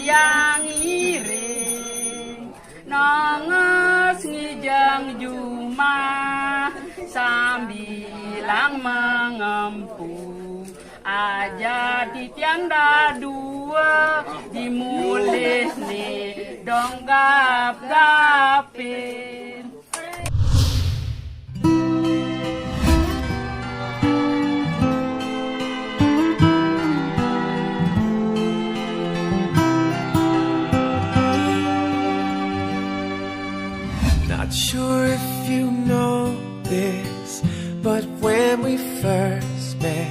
yang iring nonges ngijang juma sambilang mengempu aja di tianda dua dimulis nih dong gap-gapin. Not sure if you know this, but when we first met,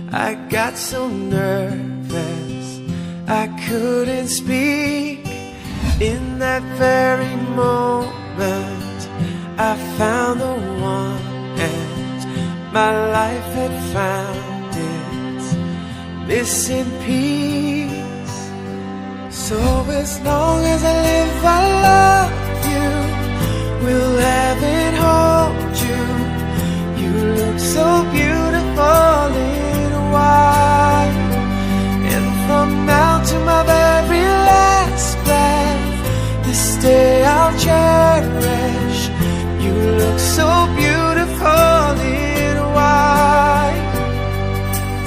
I got so nervous I couldn't speak. In that very moment I found the one, and my life had found its missing piece. So as long as I live I love you, will have and hold you. You look so beautiful in white, and from now to my very last breath, this day I'll cherish. You look so beautiful in white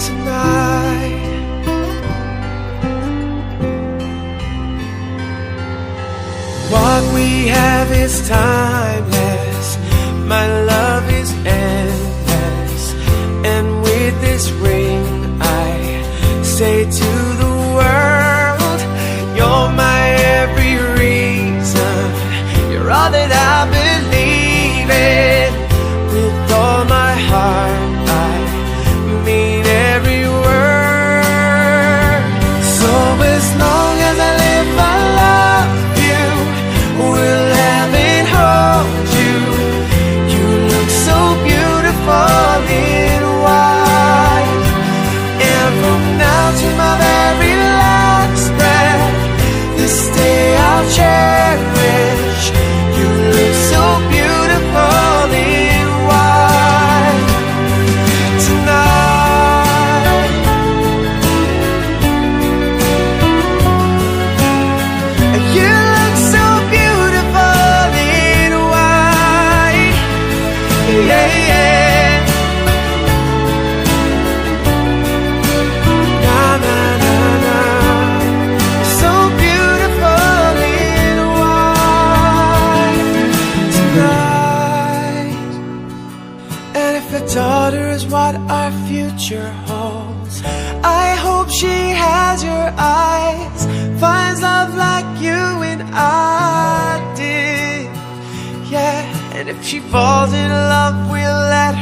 tonight. What we have is timeless, my love is endless, and with this ring I say to the world, you're my every reason, you're all that I believe in. With all my heart I mean every word. So as long as I live I love you, will have and hold you. You look so beautiful in white, and from now to my very last breath, this day I'll cherish. You look so beautiful in white tonight. You look so beautiful in white, yeah, yeah. Na na na na, so beautiful in white tonight. And if a daughter is what our future holds, I hope she has your eyes, finds love like you and I did, yeah. And if she falls in love, we'll let